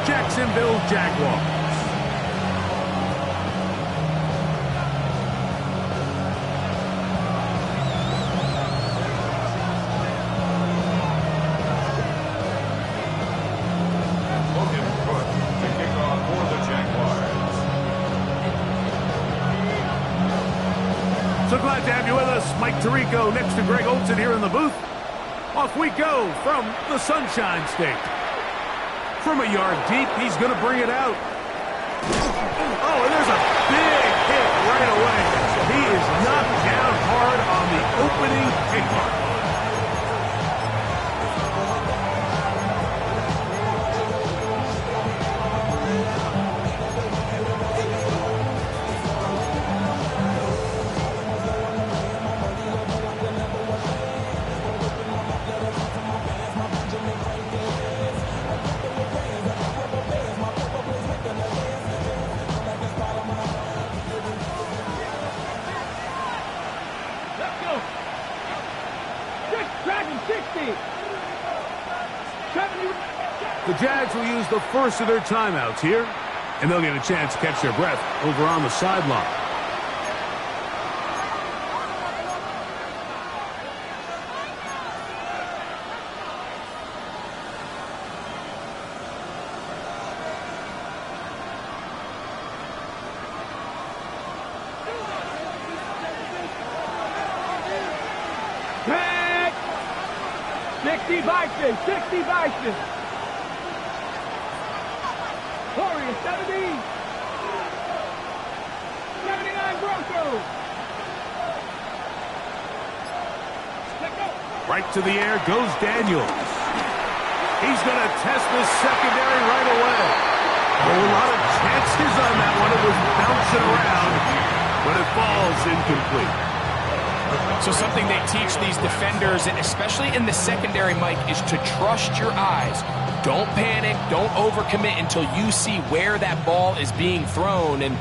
Jacksonville Jaguars. So glad to have you with us. Mike Tirico next to Greg Olson here in the booth. Off we go from the Sunshine State. From a yard deep, he's going to bring it out. Oh, and there's a big hit right away. He is knocked down hard on the opening kickoff. The Jags will use the first of their timeouts here, and they'll get a chance to catch their breath over on the sideline. Tag! 60 Bison, 60 Bison. Warriors, 70. 79 Broncos. Right to the air goes Daniels. He's going to test the secondary right away. A lot of chances on that one. It was bouncing around, but it falls incomplete. So something they teach these defenders, especially in the secondary, Mike, is to trust your eyes. Don't panic, don't overcommit until you see where that ball is being thrown. And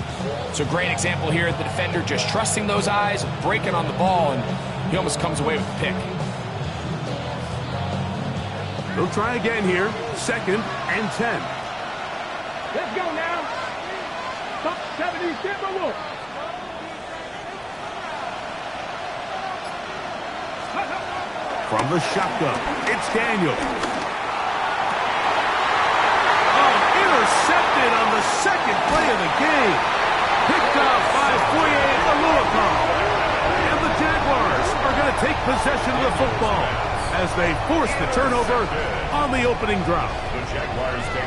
it's a great example here, the defender just trusting those eyes, breaking on the ball, and he almost comes away with the pick. They'll try again here, 2nd and 10. Let's go now. Top 70 Timberwolves. From the shotgun, it's Daniels. Intercepted on the second play of the game. Picked off by Foye Oluokun. And the Jaguars are going to take possession of the football as they force the turnover on the opening drop.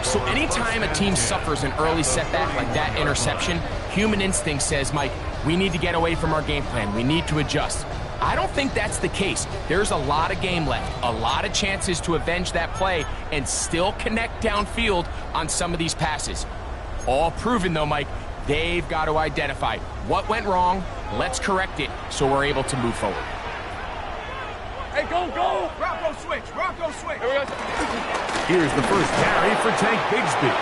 So anytime a team suffers an early setback like that interception, human instinct says, Mike, we need to get away from our game plan. We need to adjust. I don't think that's the case. There's a lot of game left, a lot of chances to avenge that play and still connect downfield on some of these passes. All proven, though, Mike, they've got to identify what went wrong, let's correct it so we're able to move forward. Hey, go, go! Rocco switch, Rocco switch. Here's the first carry for Tank Bigsby.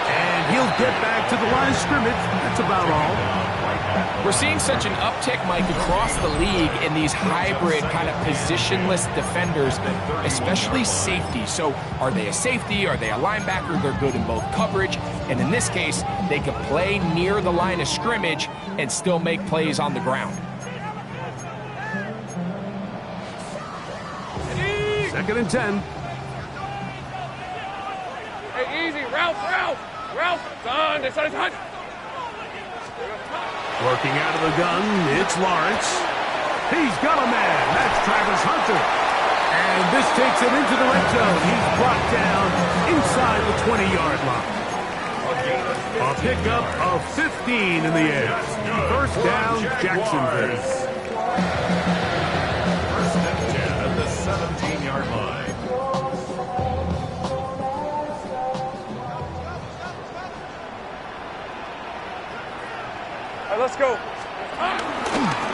And he'll get back to the line of scrimmage. That's about all. We're seeing such an uptick, Mike, across the league in these hybrid kind of positionless defenders, especially safety. So are they a safety? Are they a linebacker? They're good in both coverage. And in this case, they can play near the line of scrimmage and still make plays on the ground. 2nd and 10. Hey, easy, Ralph. Son, this is hot. Working out of the gun, it's Lawrence. He's got a man. That's Travis Hunter. And this takes him into the red zone. He's brought down inside the 20-yard line. A pickup of 15 in the air. First down, Jacksonville. First and 10 at the 17-yard line. Let's go.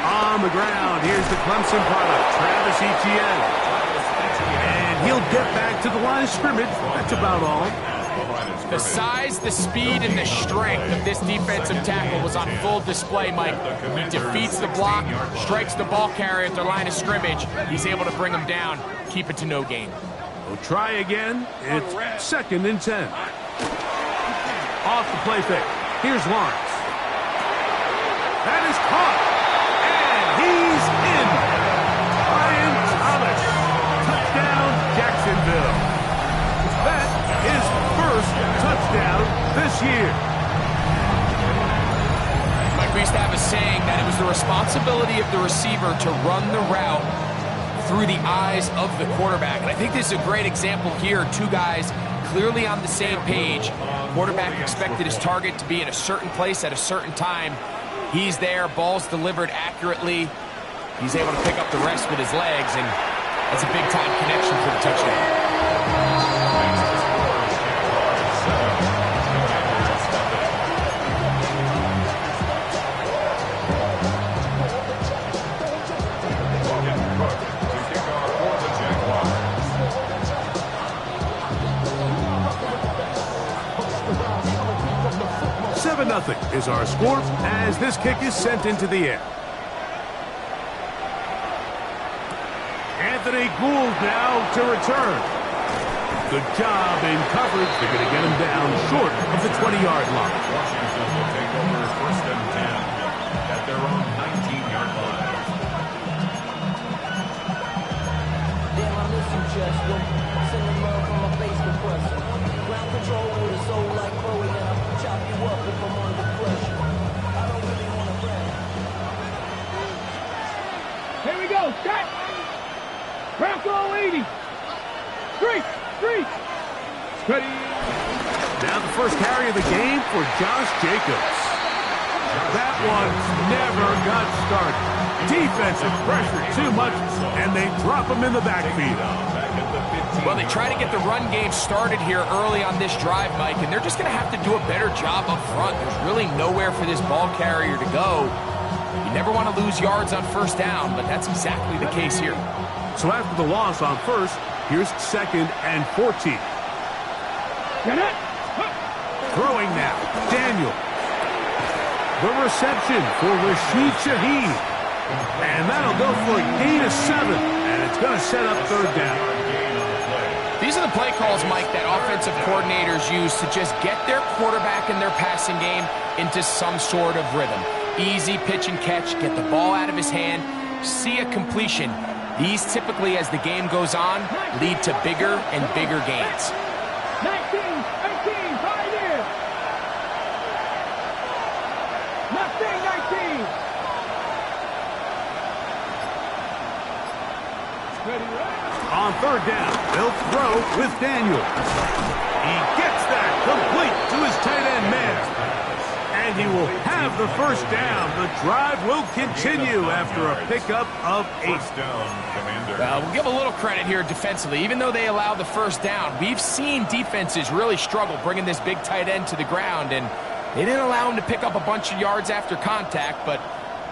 On the ground, here's the Clemson product, Travis Etienne. And he'll get back to the line of scrimmage. That's about all. The size, the speed, and the strength of this defensive tackle was on full display, Mike. He defeats the block, strikes the ball carrier at the line of scrimmage. He's able to bring him down, keep it to no gain. We'll try again. It's 2nd and 10. Off the play fake. Here's Lawrence. That is caught. And he's in. Brian Thomas. Touchdown, Jacksonville. That is first touchdown this year. Mike, we used to have a saying that it was the responsibility of the receiver to run the route through the eyes of the quarterback. And I think this is a great example here. Two guys clearly on the same page. Quarterback expected his target to be in a certain place at a certain time. He's there, ball's delivered accurately. He's able to pick up the rest with his legs, and that's a big-time connection for the touchdown. 7-0 is our score as this kick is sent into the air. Anthony Gould now to return. Good job in coverage. They're going to get him down short of the 20-yard line. Washington will take over first and 10 at their own 19-yard line. Damn, I miss you, Chester. Sending love from my face compressor. Ground control with a soul like Chloe, and I'll chop you up if I'm under pressure. I don't really want to brag. Here we go, set. Ground control 80. Street. Ready. Now the first carry of the game for Josh Jacobs. That one never got started. Defensive pressure too much, and they drop him in the backfield. Well, they try to get the run game started here early on this drive, Mike, and they're just going to have to do a better job up front. There's really nowhere for this ball carrier to go. You never want to lose yards on first down, but that's exactly the case here. So after the loss on first, here's 2nd and 14. Get it. Throwing now, Daniel. The reception for Rashid Shaheed. And that'll go for a gain of 7, and it's going to set up 3rd down. These are the play calls, Mike, that offensive coordinators use to just get their quarterback and their passing game into some sort of rhythm. Easy pitch and catch, get the ball out of his hand, see a completion. These typically, as the game goes on, lead to bigger and bigger gains. 19, 18, right in. Nothing, 19. Ready, right? On 3rd down, they'll throw with Daniel. He gets that complete to his tight end man. And he will have the first down. The drive will continue after a pickup of 8. First down, Commander. We'll give a little credit here defensively. Even though they allow the first down, we've seen defenses really struggle bringing this big tight end to the ground, and they didn't allow him to pick up a bunch of yards after contact, but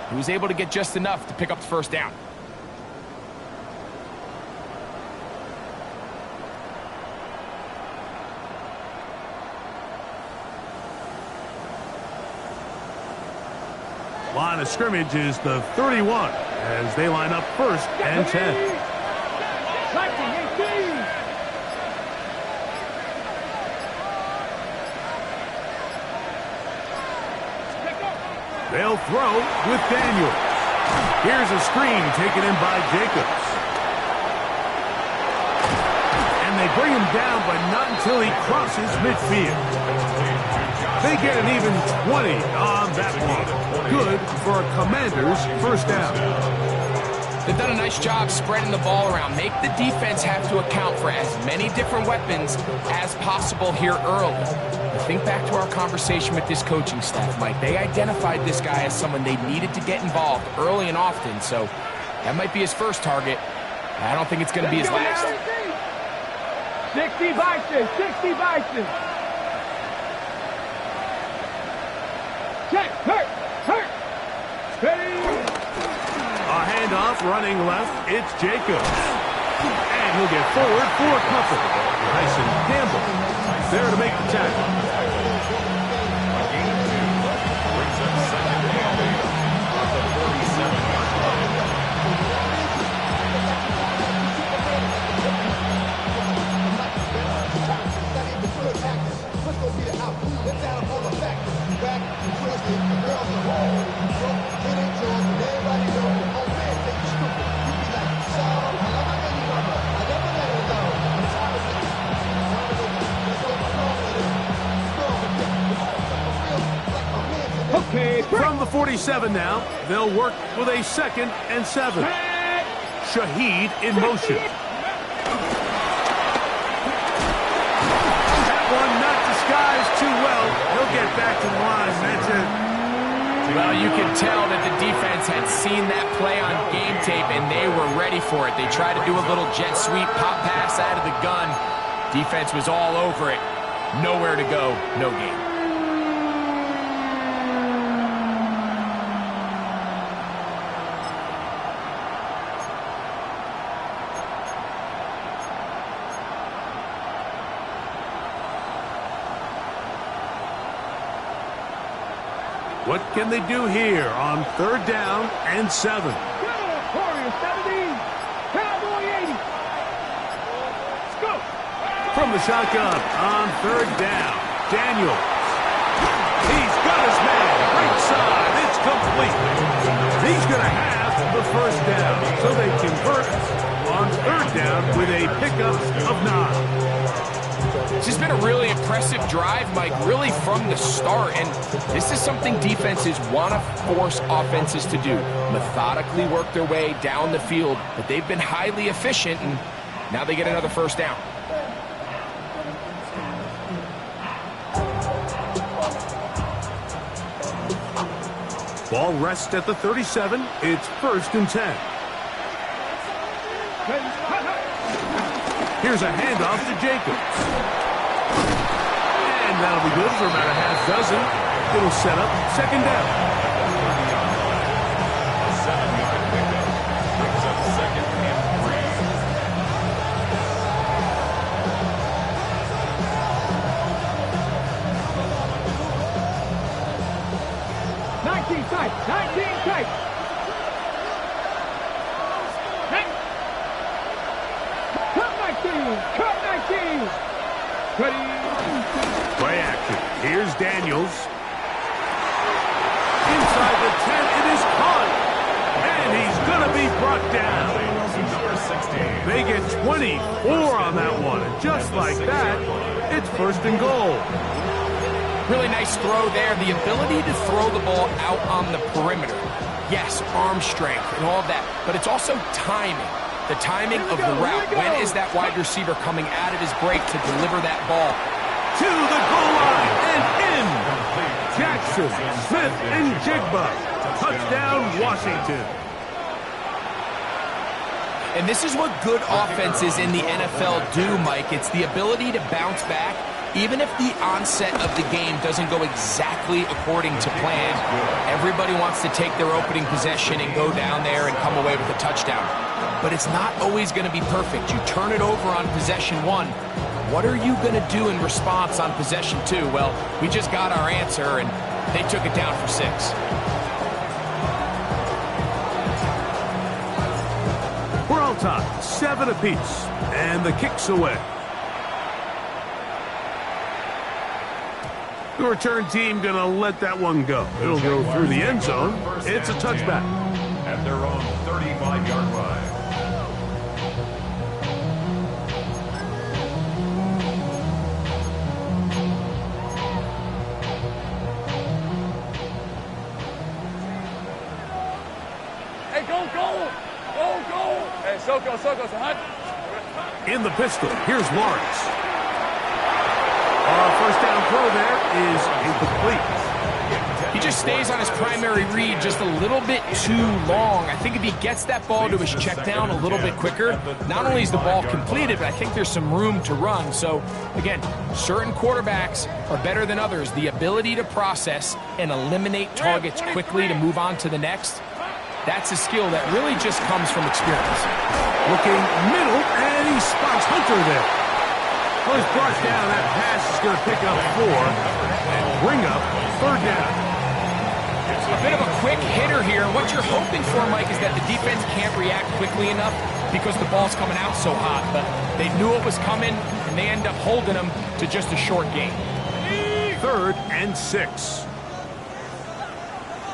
he was able to get just enough to pick up the first down. Line of scrimmage is the 31 as they line up 1st and 10. 18. They'll throw with Daniel. Here's a screen taken in by Jacobs. And they bring him down, but not until he crosses midfield. They get an even 20 on that one. Good for a Commander's first down. They've done a nice job spreading the ball around. Make the defense have to account for as many different weapons as possible here early. Think back to our conversation with this coaching staff, Mike. They identified this guy as someone they needed to get involved early and often, so that might be his first target. I don't think it's going to be his last. 60 Bison. Check, hurt. Steady. A handoff running left. It's Jacobs. And he'll get forward for a couple. Tyson Campbell there to make the tackle. Let's go get it out. Let's out. From the 47 now, they'll work with a 2nd and 7. Shaheed in motion. That one not disguised too well. He'll get back to the line. That's it. Well, you can tell that the defense had seen that play on game tape, and they were ready for it. They tried to do a little jet sweep, pop pass out of the gun. Defense was all over it. Nowhere to go, no game. What can they do here on 3rd down and 7? Warrior 70, Cowboy 80. Let's go. From the shotgun on 3rd down, Daniels. He's got his man. Right side. It's complete. He's going to have the 1st down. So they convert on 3rd down with a pickup of 9. This has been a really impressive drive, Mike, really from the start. And this is something defenses want to force offenses to do. Methodically work their way down the field, but they've been highly efficient, and now they get another 1st down. Ball rests at the 37. It's 1st and 10. Here's a handoff to Jacobs. And that'll be good for about a half dozen. It'll set up 2nd down. 7-yard pickup. Brings up 2nd and 19 tight, 19 tight. Cut 19. Ready. Play action. Here's Daniels. Inside the 10, it is caught. And he's going to be brought down. number 16. They get 24 on that one. And just like that, it's 1st and goal. Really nice throw there. The ability to throw the ball out on the perimeter. Yes, arm strength and all of that, but it's also timing. The timing of the route. When is that wide receiver coming out of his break to deliver that ball? To the goal line and in. Jackson, Smith, and Jigba. Touchdown, Washington. And this is what good offenses in the NFL do, Mike. It's the ability to bounce back, even if the onset of the game doesn't go exactly according to plan. Everybody wants to take their opening possession and go down there and come away with a touchdown. But it's not always going to be perfect. You turn it over on possession 1. What are you going to do in response on possession 2? Well, we just got our answer, and they took it down for 6. We're all tied, 7 apiece, and the kick's away. The return team going to let that one go. It'll go through the end zone. It's a touchback. At their own 35-yard line. Hey, go. Hey, Soko, hot. In the pistol, here's Lawrence. 1st down throw there is incomplete. He just stays on his primary read just a little bit too long. I think if he gets that ball to his check down a little bit quicker, not only is the ball completed, but I think there's some room to run. So, again, certain quarterbacks are better than others. The ability to process and eliminate targets quickly to move on to the next, that's a skill that really just comes from experience. Looking middle, and he spots Hunter there. Well, he's brought down. That pass is going to pick up 4 and bring up 3rd down. A bit of a quick hitter here. What you're hoping for, Mike, is that the defense can't react quickly enough because the ball's coming out so hot. But they knew it was coming, and they end up holding them to just a short gain. 3rd and 6.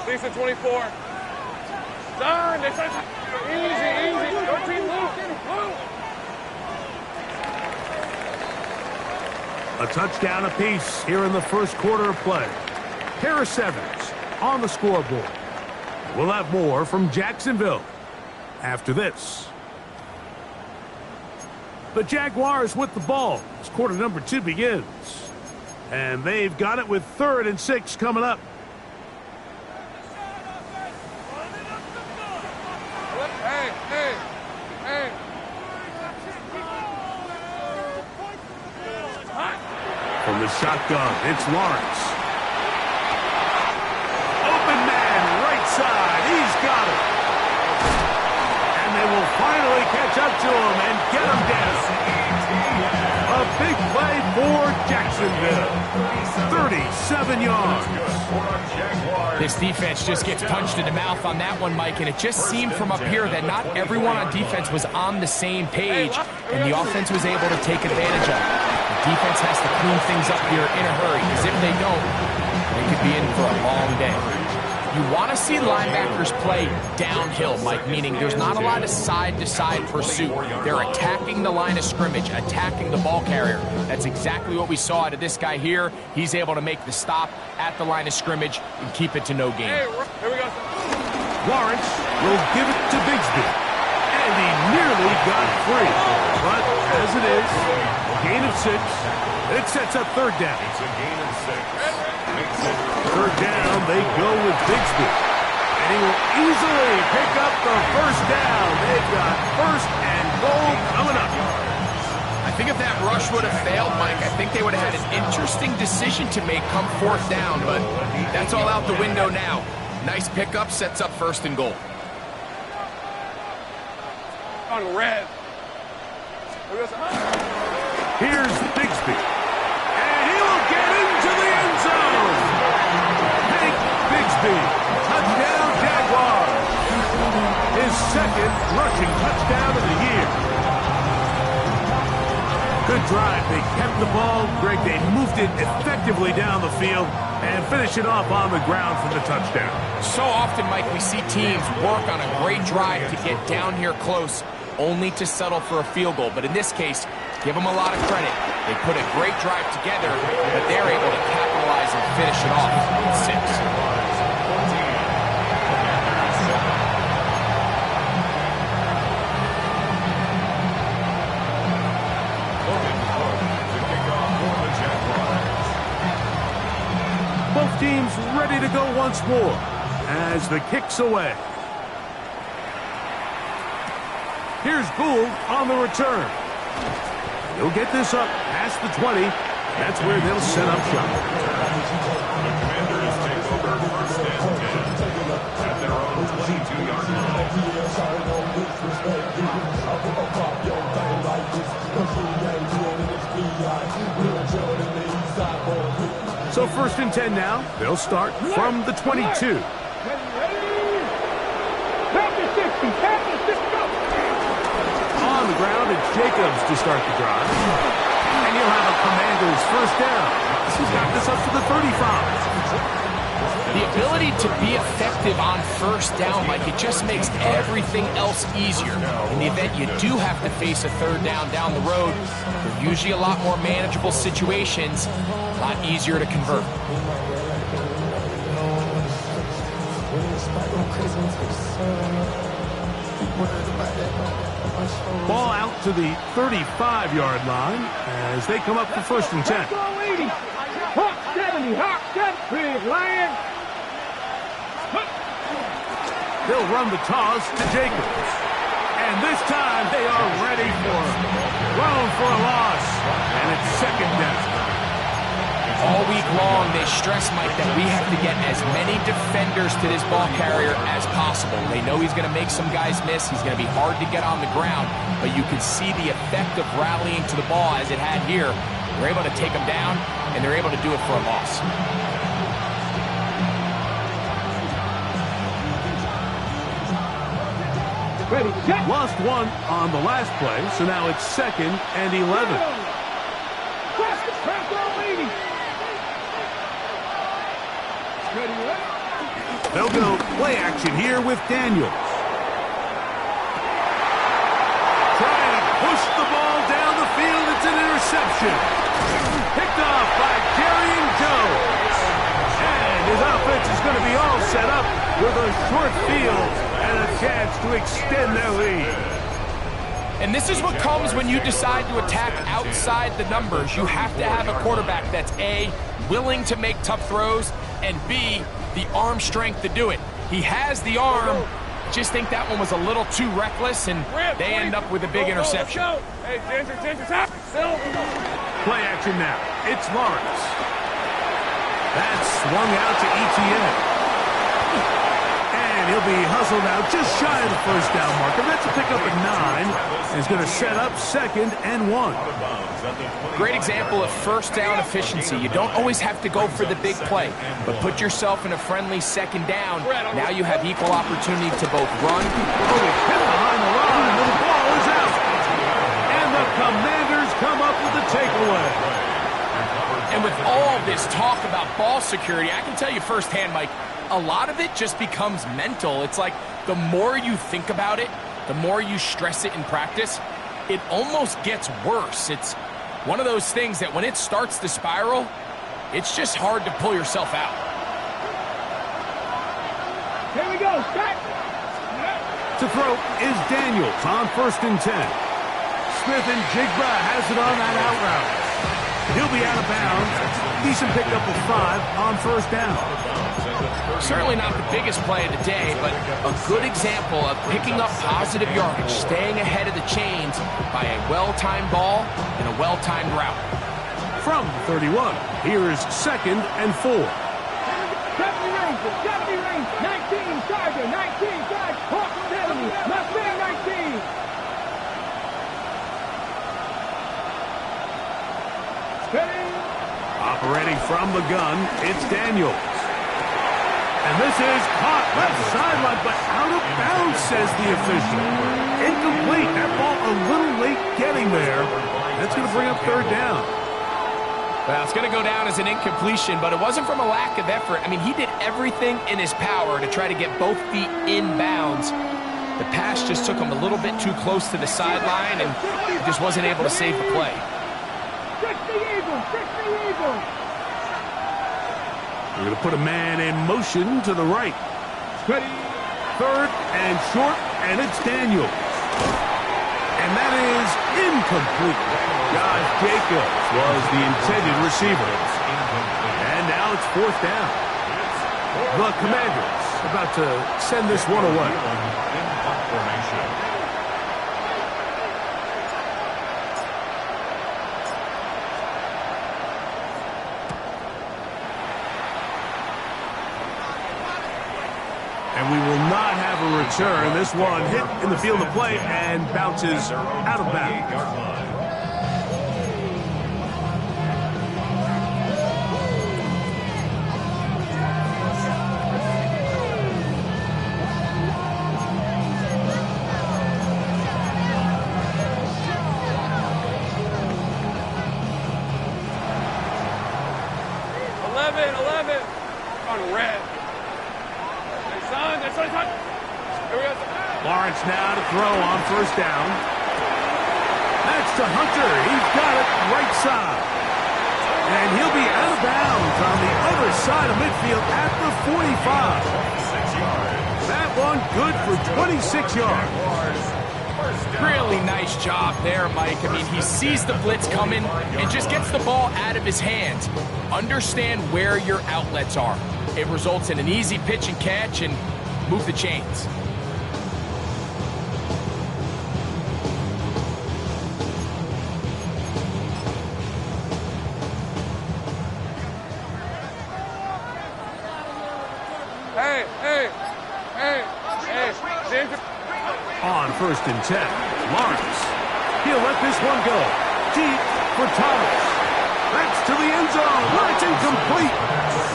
Lisa 24. Done. Easy. Go team, move. A touchdown apiece here in the 1st quarter of play. Pair of 7s. on the scoreboard. We'll have more from Jacksonville after this. The Jaguars with the ball as quarter number 2 begins. And they've got it with 3rd and 6 coming up. From the shotgun, it's Lawrence. Open man, right side. He's got it. And they will finally catch up to him and get him down. A big play for Jacksonville. 37 yards. This defense just gets punched in the mouth on that one, Mike, and it just seemed from up here that not everyone on defense was on the same page, and the offense was able to take advantage of it. The defense has to clean things up here in a hurry, because if they don't, they could be in for a long day. You want to see linebackers play downhill, Mike, meaning there's not a lot of side-to-side pursuit. They're attacking the line of scrimmage, attacking the ball carrier. That's exactly what we saw out of this guy here. He's able to make the stop at the line of scrimmage and keep it to no gain. Hey, here we go. Lawrence will give it to Bigsby. And he nearly got free. But as it is, gain of 6. It sets up 3rd down. It's a gain of 6. 3rd down, they go with Bigsby. And he will easily pick up the 1st down. They've got 1st and goal coming up. I think if that rush would have failed, Mike, I think they would have had an interesting decision to make come 4th down, but that's all out the window now. Nice pickup, sets up 1st and goal. On red. Here's Bigsby. And he will get into the end zone. Hank Bigsby. Touchdown, Jaguars. His 2nd rushing touchdown of the year. Good drive. They kept the ball. Greg, they moved it effectively down the field and finish it off on the ground for the touchdown. So often, Mike, we see teams work on a great drive to get down here close, only to settle for a field goal. But in this case, give them a lot of credit. They put a great drive together, but they're able to capitalize and finish it off with 6. Both teams ready to go once more as the kick's away. Here's Gould on the return. He'll get this up past the 20. That's where they'll set up shop. The Commanders take over 1st and 10 at their own 22-yard line. So 1st and 10 now. They'll start from the 22. Back to 60. Back to 60. On the ground, it's Jacobs to start the drive. And he'll have a Commanders 1st down. He's got this up to the 35. The ability to be effective on 1st down, Mike, it just makes everything else easier. In the event you do have to face a 3rd down the road, they're usually a lot more manageable situations, a lot easier to convert. Ball out to the 35-yard line as they come up for 1st and 10. Hawk 70. Hawk 70. Big Lion. They'll run the toss to Jacobs. And this time they are ready for him. Thrown for a loss. And it's 2nd down. All week long, they stress, Mike, that we have to get as many defenders to this ball carrier as possible. They know he's going to make some guys miss. He's going to be hard to get on the ground. But you can see the effect of rallying to the ball as it had here. They're able to take him down, and they're able to do it for a loss. Ready, set. Lost one on the last play, so now it's 2nd and 11. They'll go play action here with Daniels. Trying to push the ball down the field. It's an interception. Picked off by Jerry and Jones. And his offense is going to be all set up with a short field and a chance to extend their lead. And this is what comes when you decide to attack outside the numbers. You have to have a quarterback that's A, willing to make tough throws, and B, the arm strength to do it. He has the arm. Just think that one was a little too reckless, and they end up with a big interception. Hey, Ginger, stop. Play action now. It's Lawrence. That's swung out to ETN. And he'll be hustled out just shy of the first down marker. That's a pickup at 9. And he's going to set up 2nd and 1. Great example of first down efficiency. You don't always have to go for the big play, but put yourself in a friendly 2nd down. Now you have equal opportunity to both run. Oh, he's hit behind the line, and the ball is out. And the Commanders come up with the takeaway. And with all this talk about ball security, I can tell you firsthand, Mike, a lot of it just becomes mental. It's like the more you think about it, the more you stress it in practice, it almost gets worse. It's one of those things that when it starts to spiral, it's just hard to pull yourself out. Here we go, start. To throw is Daniels on 1st and 10. Smith and Jigba has it on that out route. He'll be out of bounds. Decent pickup of 5 on 1st down. Certainly not the biggest play of the day, but a good example of picking up positive yardage, staying ahead of the chains by a well-timed ball and a well-timed route. From 31, here's 2nd and 4. 70 range, 19, Charger, 19, Charge, Hawk 70, Mustang 19. Steady. Operating from the gun, it's Daniels. And this is caught left sideline, but out of bounds, says the official. Incomplete. That ball a little late getting there. That's going to bring up 3rd down. Well, it's going to go down as an incompletion, but it wasn't from a lack of effort. I mean, he did everything in his power to try to get both feet in bounds. The pass just took him a little bit too close to the sideline, and he just wasn't able to save the play. 60 Eagles. We're going to put a man in motion to the right. Ready. 3rd and short, and it's Daniels. And that is incomplete. Josh Jacobs was the intended receiver. And now it's 4th down. The Commanders about to send this one away. And we will not have a return. This one hit in the field of play and bounces out of bounds. Lawrence now to throw on 1st down. That's to Hunter. He's got it right side. And he'll be out of bounds on the other side of midfield at the 45. That one good for 26 yards. Really nice job there, Mike. I mean, he sees the blitz coming and just gets the ball out of his hands. Understand where your outlets are. It results in an easy pitch and catch and move the chains. On 1st and 10, Lawrence. He'll let this one go. Deep for Thomas. That's to the end zone. Well, it's incomplete.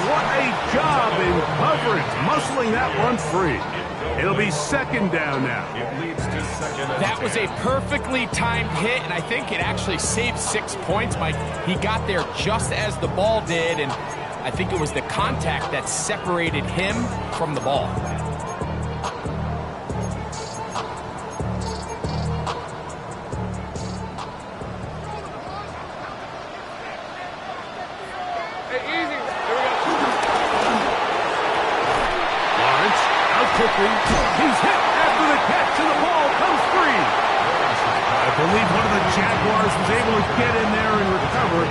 What a job in coverage, muscling that one free. It'll be 2nd down now. That was a perfectly timed hit, and I think it actually saved 6 points, Mike. He got there just as the ball did, and I think it was the contact that separated him from the ball. quickly. He's hit after the catch, and the ball comes free. I believe one of the Jaguars was able to get in there and recover.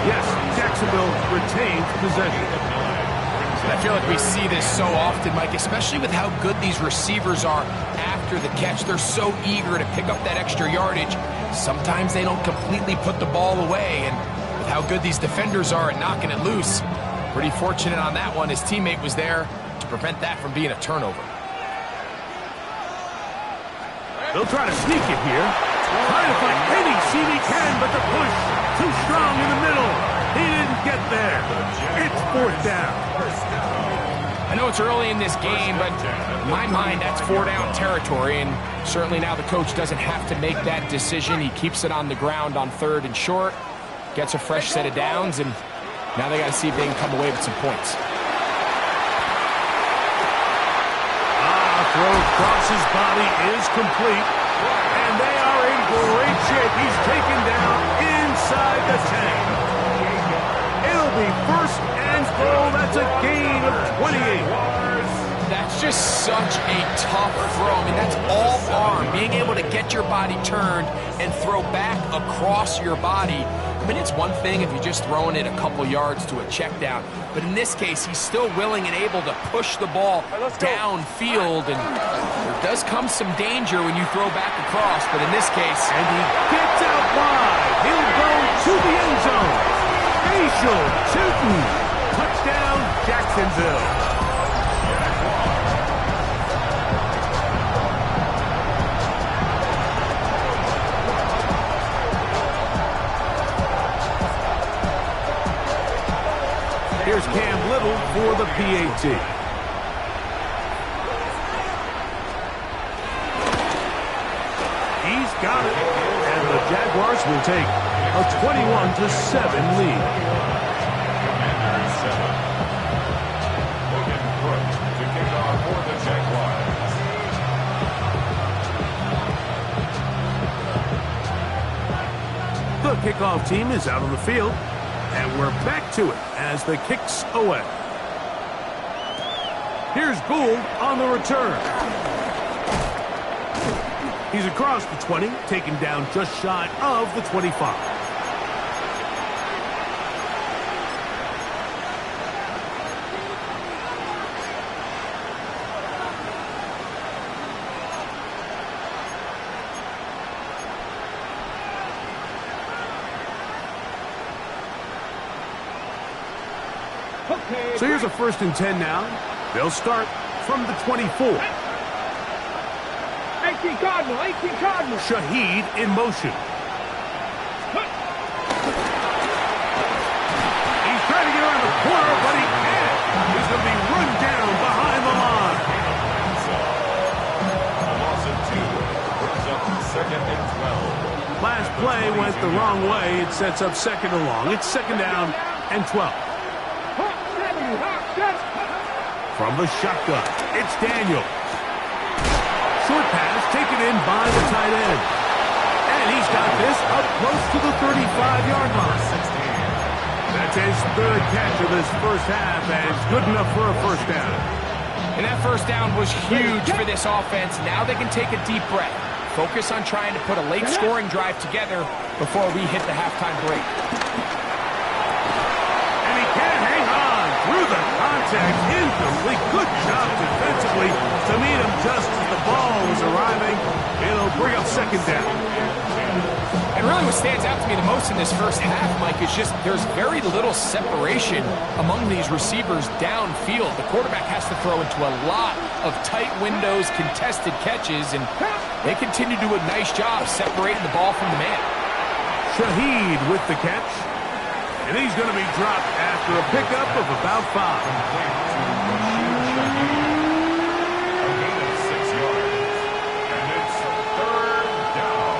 Yes, Jacksonville retains possession. I feel like we see this so often, Mike, especially with how good these receivers are after the catch. They're so eager to pick up that extra yardage. Sometimes they don't completely put the ball away, and with how good these defenders are at knocking it loose, pretty fortunate on that one. His teammate was there to prevent that from being a turnover. They'll try to sneak it here. Trying to find any seam he can, but the push too strong in the middle. He didn't get there. It's fourth down. I know it's early in this game, but in my mind, that's 4-down territory, and certainly now the coach doesn't have to make that decision. He keeps it on the ground on 3rd and short, gets a fresh set of downs, and now they got to see if they can come away with some points. Throw across his body is complete, and they are in great shape. He's taken down inside the 10. It'll be 1st and goal. That's a gain of 28. That's just such a tough throw. I mean, that's all arm, being able to get your body turned and throw back across your body. I mean, it's one thing if you're just throwing it a couple yards to a check down, but in this case, he's still willing and able to push the ball downfield, and there does come some danger when you throw back across, but in this case... And he gets out wide. He'll go to the end zone. Facial shooting. Touchdown, Jacksonville. Here's Cam Little for the PAT. He's got it. And the Jaguars will take a 21-7 lead. Commanders 7. Logan Brooks to kick off for the Jaguars. The kickoff team is out on the field. And we're back to it as the kick's away. Here's Gould on the return. He's across the 20, taken down just shy of the 25. So here's a 1st and 10 now. They'll start from the 24. 18 Cardinal, 18 Cardinal. Shaheed in motion. He's trying to get around the corner, but he can't. He's going to be run down behind the line. A loss of 2 brings up 2nd and 12. Last play went the wrong way. It sets up 2nd and long. It's 2nd down and 12. From the shotgun, it's Daniel. Short pass taken in by the tight end. And he's got this up close to the 35-yard line. That's his 3rd catch of this first half, and it's good enough for a 1st down. And that 1st down was huge for this offense. Now they can take a deep breath. Focus on trying to put a late scoring drive together before we hit the halftime break. And he can't hang on through the contact. Incomplete. Good job defensively to meet him just as the ball was arriving. It'll bring up 2nd down. And really what stands out to me the most in this first half, Mike, is just there's very little separation among these receivers downfield. The quarterback has to throw into a lot of tight windows, contested catches, and they continue to do a nice job separating the ball from the man. Shaheed with the catch. And he's going to be dropped after a pickup of about 5. A gain of 6 yards. And it's 3rd down.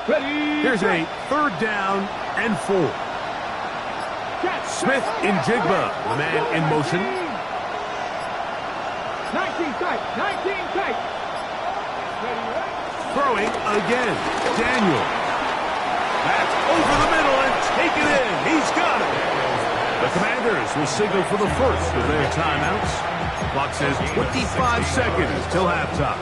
Ready. Here's a 3rd down and 4. Smith in Jigba, the man in motion. 19 tight, 19 tight. Throwing again, Daniel. That's over the middle and taken in. He's got it. The Commanders will signal for the first of their timeouts. Clock says 25 seconds till halftime.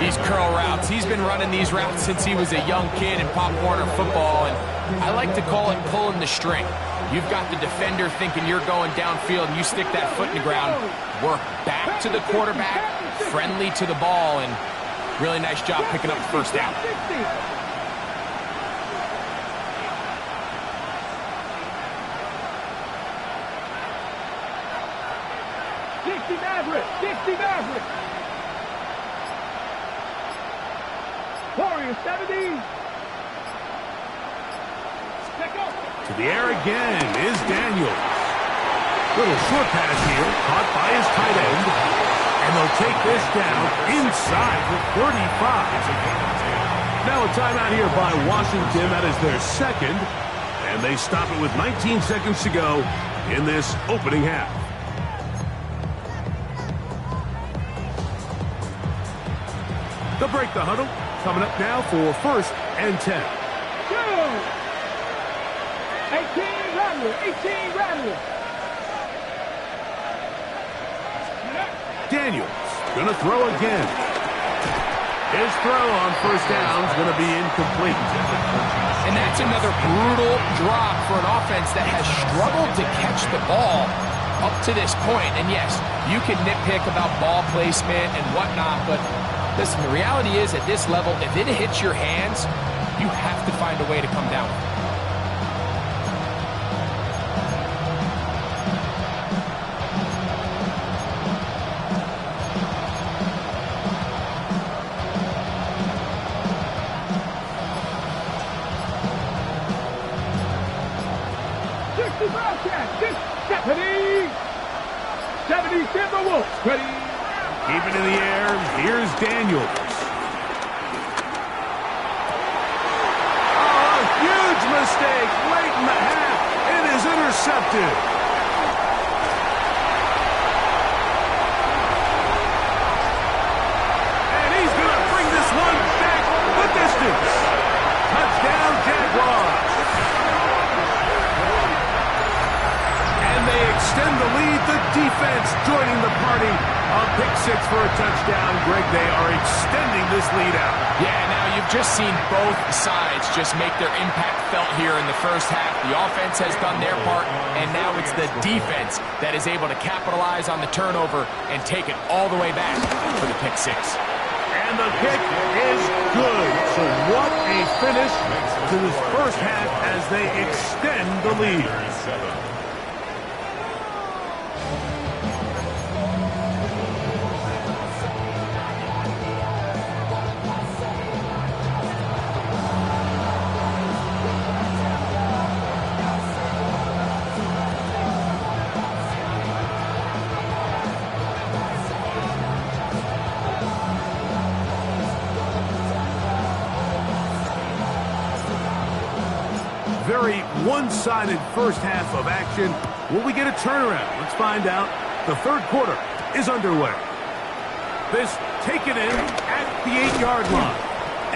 These curl routes, he's been running these routes since he was a young kid in Pop Warner football, and I like to call it pulling the string. You've got the defender thinking you're going downfield, and you stick that foot in the ground, work back to the quarterback, friendly to the ball, and really nice job picking up the first down. 60 Maverick, 60 Maverick. Warrior 70. To the air again is Daniels. Little short pass here, caught by his tight end. And they'll take this down inside the 35. Now a timeout here by Washington. That is their second. And they stop it with 19 seconds to go in this opening half. They'll break the huddle. Coming up now for 1st and 10. Go! 18 Rattler, 18 Rattler. Daniels gonna throw again. His throw on first down is gonna be incomplete. And that's another brutal drop for an offense that has struggled to catch the ball up to this point. And yes, you can nitpick about ball placement and whatnot, but listen, the reality is at this level, if it hits your hands, you have to find a way to come down. 70 Timberwolves. Ready. Keep it in the air. Here's Daniels. Oh, a huge mistake late in the half. It is intercepted. And he's going to bring this one back the distance. Touchdown, Jaguars. They extend the lead. The defense joining the party. A pick six for a touchdown. Greg, they are extending this lead out. Yeah, now you've just seen both sides just make their impact felt here in the first half. The offense has done their part, and now it's the defense that is able to capitalize on the turnover and take it all the way back for the pick six. And the kick is good. So what a finish to this first half as they extend the lead. Very one-sided first half of action. Will we get a turnaround? Let's find out. The third quarter is underway. This taken in at the 8-yard line.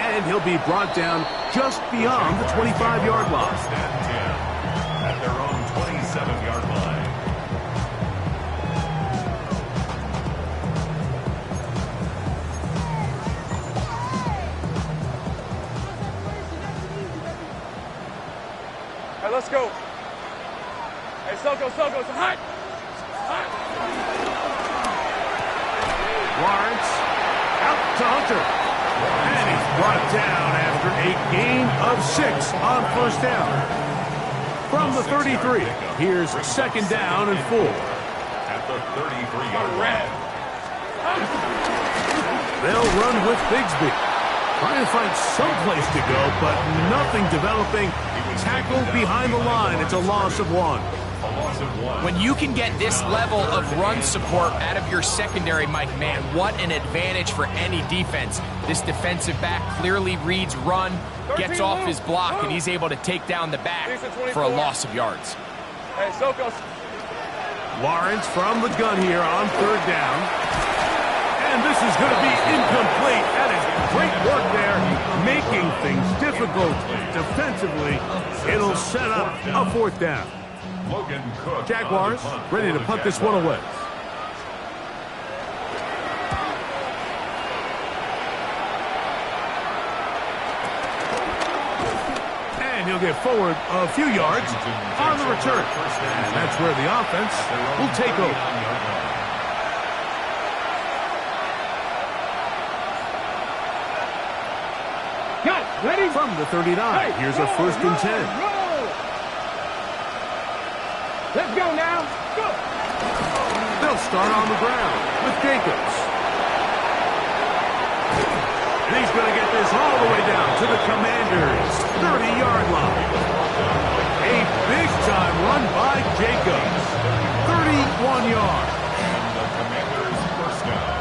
And he'll be brought down just beyond the 25-yard line. At their own 27-yard line. All right, let's go. Hey, Soko, it's hot. Lawrence out to Hunter. And he's brought down after a gain of 6 on first down. From the 33, here's second down and 4. At the 33-yard line. They'll run with Bigsby. Trying to find some place to go, but nothing developing. Tackled behind the line. It's a loss of 1. When you can get this level of run support out of your secondary, Mike, man, what an advantage for any defense. This defensive back clearly reads run, gets off his block, and he's able to take down the back for a loss of yards. Hey, Soko. Lawrence from the gun here on third down. And this is going to be incomplete. That is great work there, making things difficult defensively. It'll set up a fourth down. Logan Cook. Jaguars ready to punt this one away. And he'll get forward a few yards on the return. And that's where the offense will take over. Ready? From the 39, here's a first and 10. Roll. Let's go now. Go. They'll start on the ground with Jacobs. And he's going to get this all the way down to the Commanders' 30-yard line. A big-time run by Jacobs. 31 yards. And the Commanders' first down.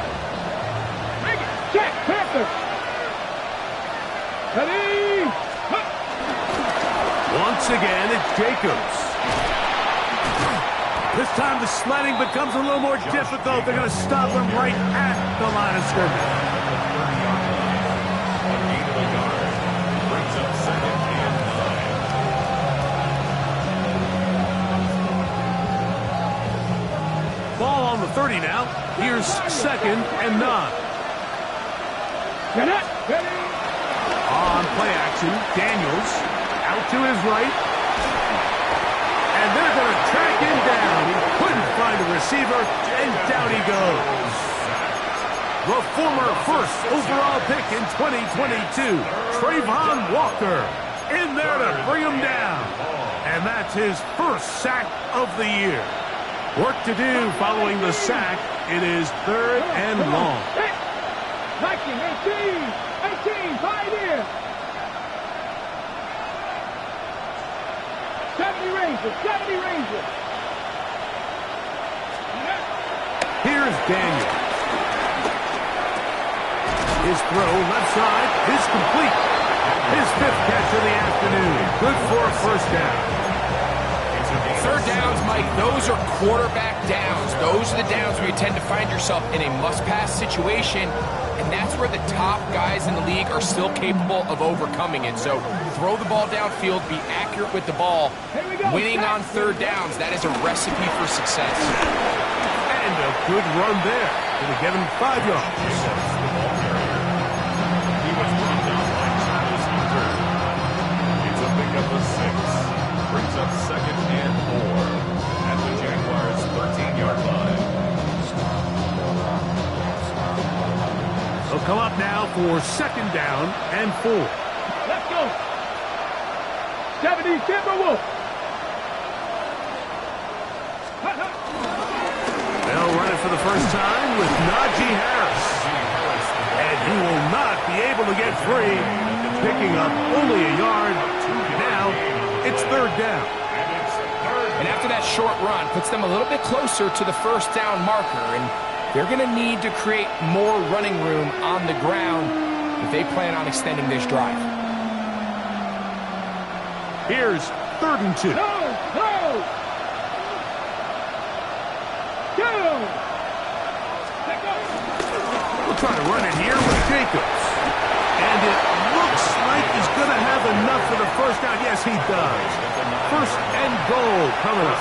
Make it. Check. Panther. Ready? Once again, it's Jacobs. This time the sledding becomes a little more difficult. They're going to stop him right at the line of scrimmage. A gain of a yard. Brings up second and 9. Ball on the 30 now. Here's second and 9. Ready? On play action, Daniels out to his right. And they're going to track him down. He couldn't find a receiver, and down he goes. The former first overall pick in 2022, Trayvon Walker, in there to bring him down. And that's his first sack of the year. Work to do following the sack. It is third and long. 18, 5 here. 70 Rangers. Here's Daniel. His throw left side is complete. His fifth catch of the afternoon. Good for a first down. Third downs, Mike, those are quarterback downs. Those are the downs where you tend to find yourself in a must-pass situation, and that's where the top guys in the league are still capable of overcoming it. So throw the ball downfield, be accurate with the ball. Winning on third downs, that is a recipe for success. And a good run there. Going to give him 5 yards. He was brought down by Travis Hunter. It's a pickup of 6. Brings up second and 4 at the Jaguars' 13-yard line. They'll come up now for second down and 4. Let's go. 70 Timberwolves. They'll run it for the first time with Najee Harris. And he will not be able to get free, picking up only a yard. Now it's third down. And after that short run, puts them a little bit closer to the first down marker, and they're going to need to create more running room on the ground if they plan on extending this drive. Here's third and 2. Go. We'll try to run it here with Jacobs. And it looks like he's going to have enough for the first down. Yes, he does. First and goal coming up.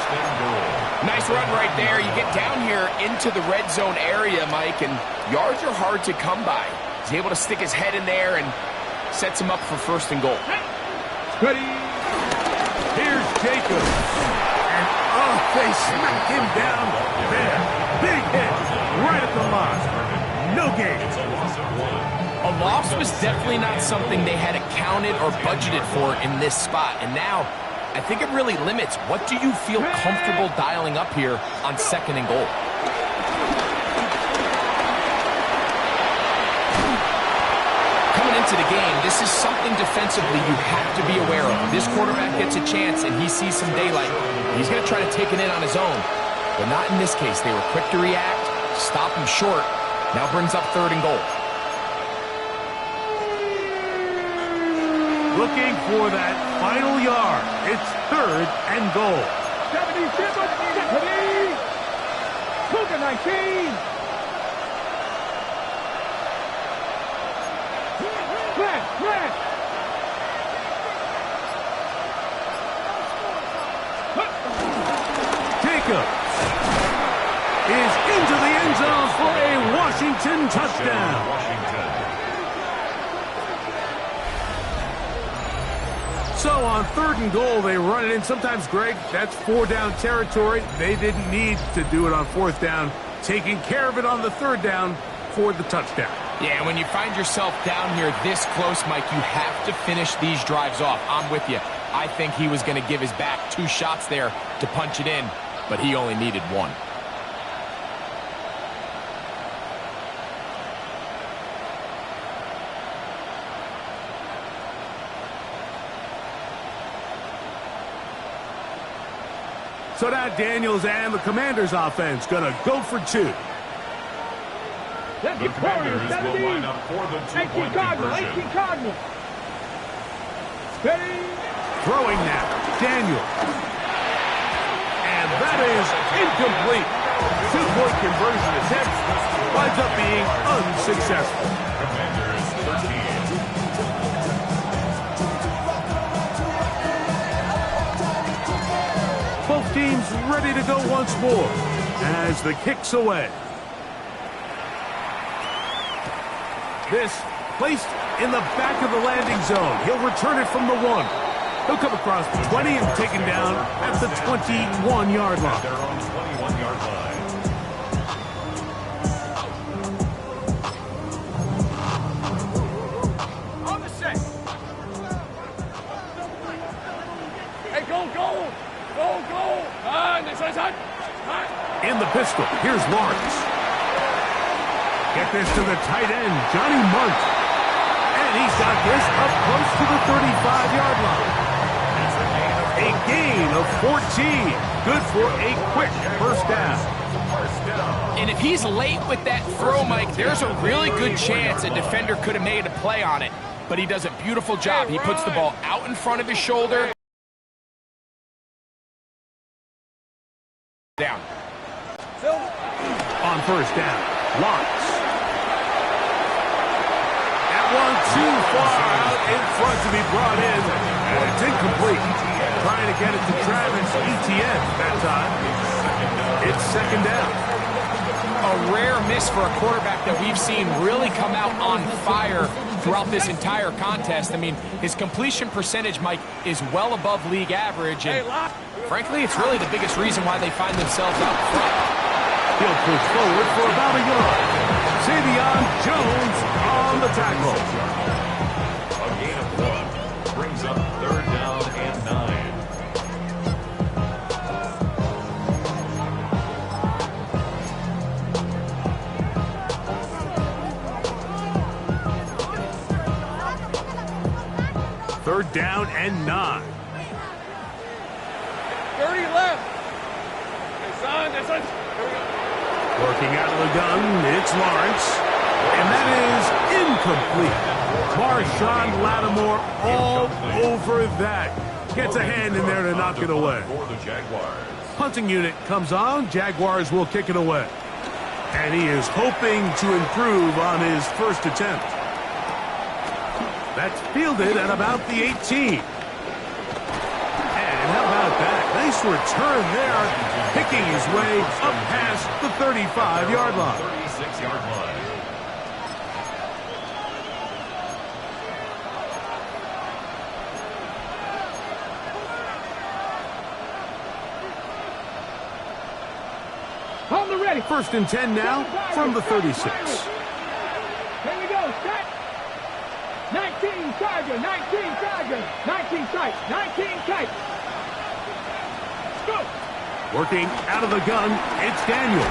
Nice run right there. You get down here into the red zone area, Mike, and yards are hard to come by. He's able to stick his head in there and sets him up for first and goal. Ready? Here's Jacobs. And, they smack him down there. Big hit right at the line. No gain. A loss was definitely not something they had accounted or budgeted for in this spot. And now, I think it really limits what do you feel comfortable dialing up here on second and goal. Coming into the game, this is something defensively you have to be aware of. This quarterback gets a chance and he sees some daylight. He's going to try to take it in on his own. But not in this case. They were quick to react, stop him short. Now brings up third and goal. Looking for that final yard. It's third and goal. 77, Stephanie. Cougar 19. Flat. Jacobs is into the end zone for a Washington touchdown. Washington. So on 3rd and goal, they run it in. Sometimes, Greg, that's 4-down territory. They didn't need to do it on 4th down. Taking care of it on the 3rd down for the touchdown. Yeah, when you find yourself down here this close, Mike, you have to finish these drives off. I'm with you. I think he was going to give his back 2 shots there to punch it in, but he only needed 1. So now Daniels and the Commanders offense going to go for 2. The Commanders will line up for the 2-point conversion. 18 Cardinal. Steady. Throwing now, Daniels. And that is incomplete. 2-point conversion attempt winds up being unsuccessful. Commanders 13. Both teams ready to go once more as the kick's away. This placed in the back of the landing zone. He'll return it from the 1. He'll come across the 20 and taken down at the 21-yard line. At their own 21-yard line. On the set. Hey, go. In the pistol, here's Lawrence. Get this to the tight end, Johnny Munt. And he's got this up close to the 35-yard line. A gain of 14. Good for a quick first down. And if he's late with that throw, Mike, there's a really good chance a defender could have made a play on it. But he does a beautiful job. He puts the ball out in front of his shoulder. Down. On first down, Lawrence. That one too far out in front to be brought in. And it's incomplete. Trying to get it to Travis Etienne that time. It's 2nd down. A rare miss for a quarterback that we've seen really come out on fire throughout this entire contest. I mean, his completion percentage, Mike, is well above league average. And frankly, it's really the biggest reason why they find themselves out front. He'll push forward for about a yard. Savion Jones on the tackle. A gain of 1 brings up 3rd down and 9. Third down and 9. 30 left. Hey, son. Here we go. Working out of the gun, it's Lawrence. And that is incomplete. Marshawn Lattimore all over that. Gets a hand in there to knock it away. For the Jaguars. Punting unit comes on. Jaguars will kick it away. And he is hoping to improve on his first attempt. That's fielded at about the 18. And how about that? Nice return there. Picking his way up past the 35-yard line. 36-yard line. On the ready. 1st and 10 now from the 36. Here we go. Set. 19 Tiger. 19 Tiger. 19 tight. 19 tight. Go. Working out of the gun, it's Daniels. A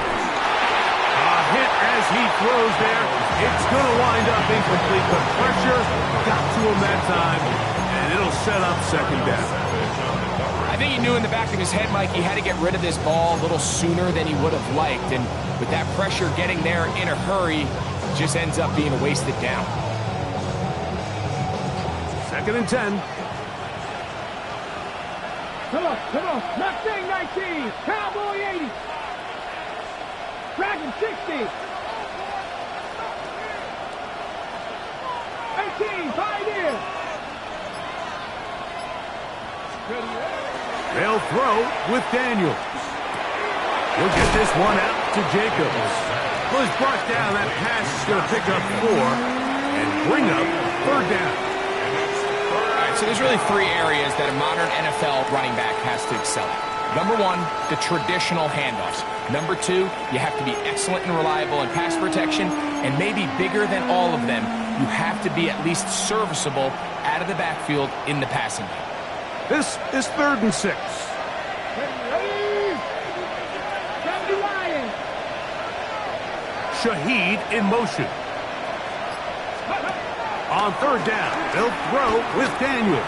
hit as he throws there. It's going to wind up incomplete. The pressure got to him that time, and it'll set up 2nd down. I think he knew in the back of his head, Mike, he had to get rid of this ball a little sooner than he would have liked. And with that pressure getting there in a hurry, it just ends up being a wasted down. 2nd and 10. Come on. Mustang 19. Cowboy 80. Dragon 60. 18. Pioneer. They'll throw with Daniels. He'll get this one out to Jacobs. Well, he's brought down. That pass is going to pick up 4 and bring up 3rd down. All right, so there's really 3 areas that a modern NFL running back has to excel at. Number 1, the traditional handoffs. Number 2, you have to be excellent and reliable in pass protection. And maybe bigger than all of them, you have to be at least serviceable out of the backfield in the passing game. This is 3rd and 6. Shaheed in motion. On 3rd down, they'll throw with Daniels.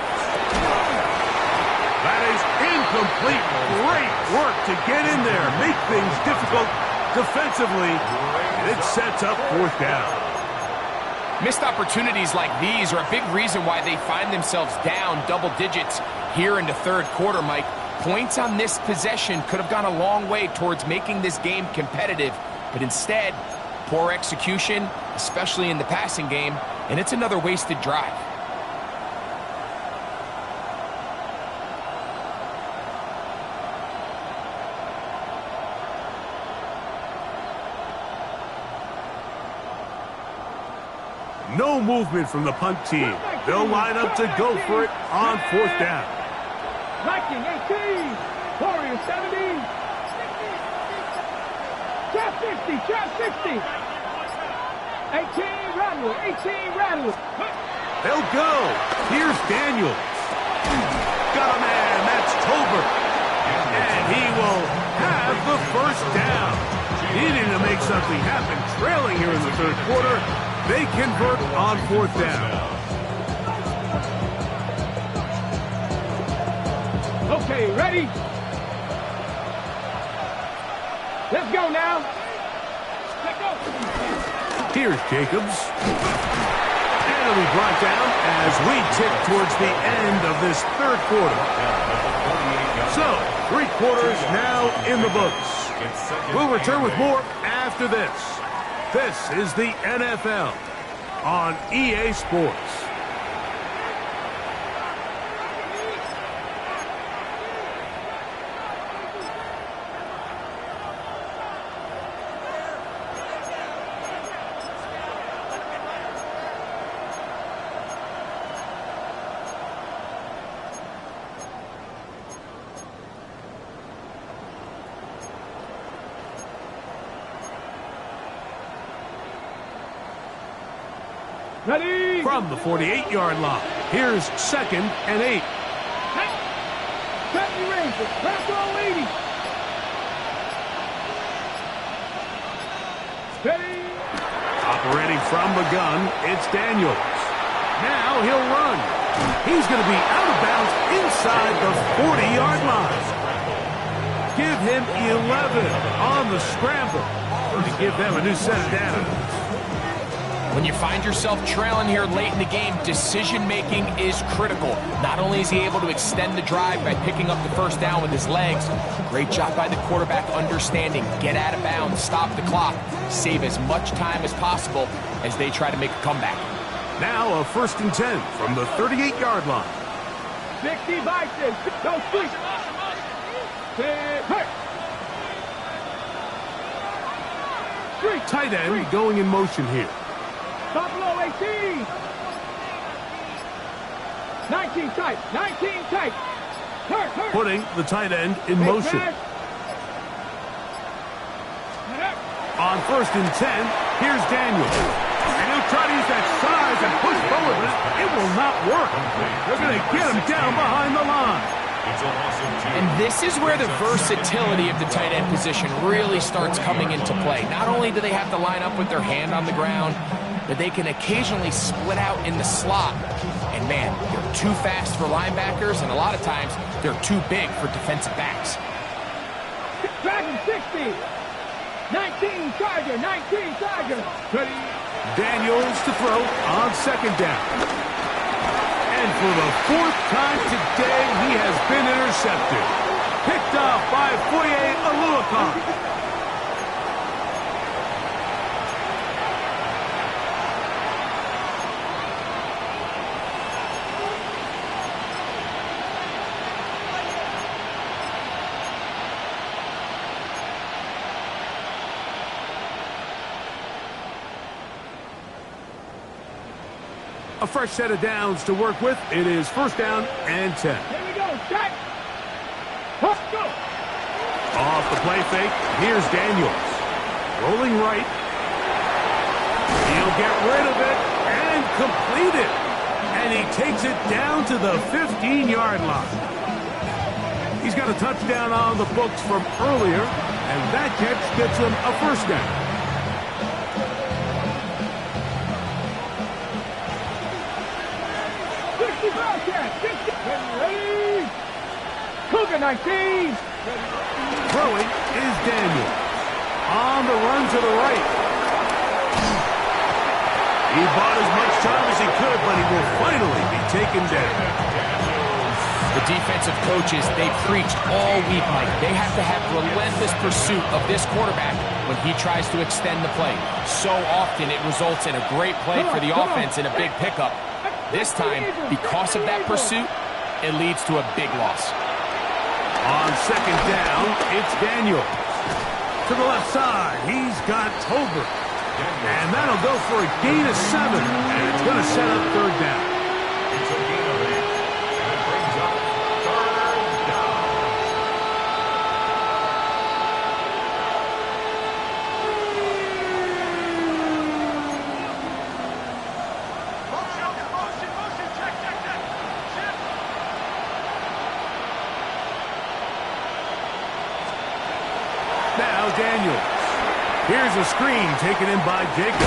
That is incomplete. Great work to get in there, make things difficult defensively, and it sets up 4th down. Missed opportunities like these are a big reason why they find themselves down double digits here in the 3rd quarter, Mike. Points on this possession could have gone a long way towards making this game competitive, but instead, poor execution, especially in the passing game, and it's another wasted drive. No movement from the punt team. They'll line up to go for it on 4th down. Viking 18. Warrior 70. Trap 50. Trap 60. 18 Rattle. 18 Rattle. They'll go. Here's Daniels. Got a man. That's Tolbert. And he will have the 1st down. Needing to make something happen. Trailing here in the 3rd quarter. They convert on 4th down. Okay, ready? Let's go now. Let's go. Here's Jacobs. And it'll be brought down as we tick towards the end of this 3rd quarter. So, 3 quarters now in the books. We'll return with more after this. This is the NFL on EA Sports. Ready? From the 48-yard line, here's 2nd and 8. Cut the Ranger. Press all 80. Steady. Operating from the gun, it's Daniels. Now he'll run. He's going to be out of bounds inside the 40-yard line. Give him 11 on the scramble to give them a new set of downs. When you find yourself trailing here late in the game, decision-making is critical. Not only is he able to extend the drive by picking up the 1st down with his legs, great job by the quarterback understanding, get out of bounds, stop the clock, save as much time as possible as they try to make a comeback. Now a 1st and 10 from the 38-yard line. 60 Bison. Go sweep. Tight end going in motion here. Buffalo 18. 19 tight. 19 tight. Hurt. Putting the tight end in motion. On 1st and 10, here's Daniels. And he'll try to use that size and push forward, but it will not work. They're going to get him down behind the line. And this is where the versatility of the tight end position really starts coming into play. Not only do they have to line up with their hand on the ground, but they can occasionally split out in the slot. And man, they're too fast for linebackers, and a lot of times they're too big for defensive backs. Dragon 60. 19 Charger. 19 Charger. Daniels to throw on 2nd down. And for the fourth time today, he has been intercepted. Picked off by Foye Oluokun. A fresh set of downs to work with. It is first down and 10. Here we go. Set. Let's go. Off the play fake. Here's Daniels. Rolling right. He'll get rid of it and complete it. And he takes it down to the 15-yard line. He's got a touchdown on the books from earlier, and that catch gets him a first down. Ready. Cougar 19. Throwing is Daniels. On the run to the right. He bought as much time as he could, but he will finally be taken down. The defensive coaches, they preached all week, Mike. They have to have relentless pursuit of this quarterback when he tries to extend the play. So often it results in a great play for the offense and a big pickup. This time, because of that pursuit, it leads to a big loss. On second down, it's Daniels. To the left side, he's got Tolbert. And that'll go for a gain of 7. And it's going to set up third down. It's a gain of 8. And it brings up third down. Motion, check. Shift. Now Daniels. Here's a screen taken in by Jacobs.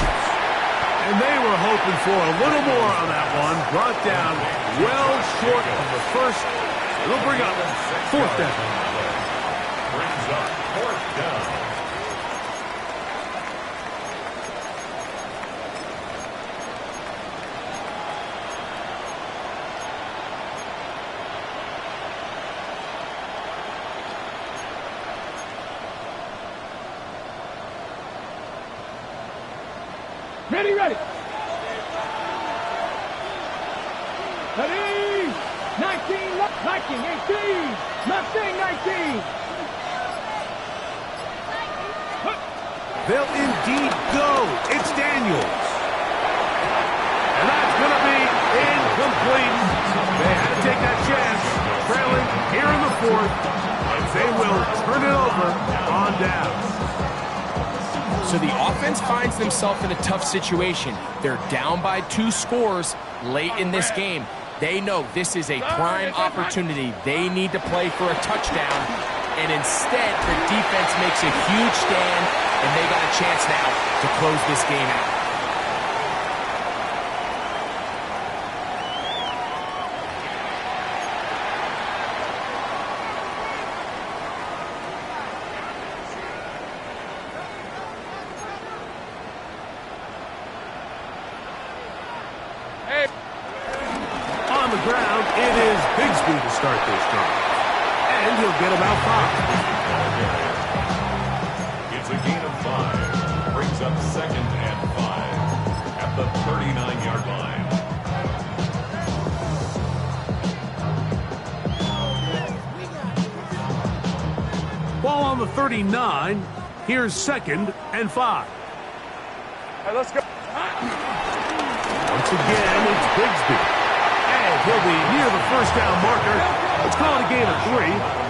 And they were hoping for a little more on that one. Brought down well short of the first. It'll bring up fourth down. Brings up fourth down. Ready. Ready. 19, Viking 18. Mustang 19. They'll indeed go. It's Daniels. And that's going to be incomplete. They had to take that chance. Trailing here in the fourth. And they will turn it over on down. So the offense finds themselves in a tough situation. They're down by 2 scores late in this game. They know this is a prime opportunity. They need to play for a touchdown. And instead, the defense makes a huge stand, and they got a chance now to close this game out. On the ground, it is Bigsby to start this drive. And he'll get about 5. It's a gain of 5. Brings up second and 5 at the 39-yard line. Ball on the 39. Here's second and 5. Hey, let's go. Once again, it's Bigsby. And he'll be near the first down marker. Let's call it a gain of 3,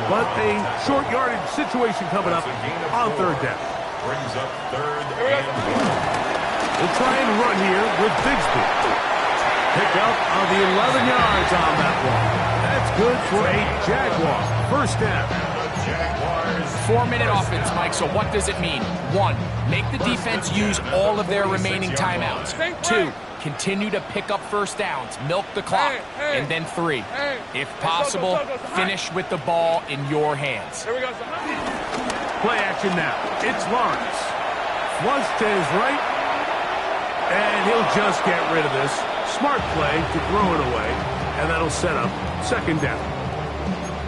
but a short yardage situation coming up on third down. Brings up third and 1. We'll try and run here with Bigsby. Pick up on the 11 yards on that one. That's good for a Jaguar. First down. Jaguars. 4-minute offense, Mike, so what does it mean? 1, make the defense use all of their remaining timeouts. 2, continue to pick up first downs, milk the clock. And then 3, if possible, finish with the ball in your hands. Here we go. Play action now. It's Lawrence. Flush to his right. And he'll just get rid of this. Smart play to throw it away. and that'll set up second down.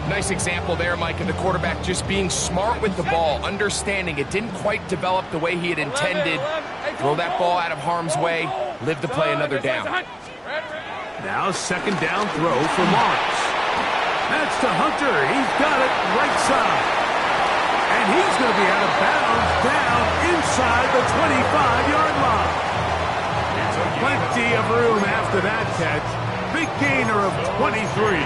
Nice example there, Mike, of the quarterback just being smart with the ball, understanding it didn't quite develop the way he had intended. Throw that ball out of harm's way, live to play another down. Now second down throw for Lawrence. That's to Hunter. He's got it right side. And he's going to be out of bounds down inside the 25-yard line. Plenty of room after that catch. Big gainer of 23.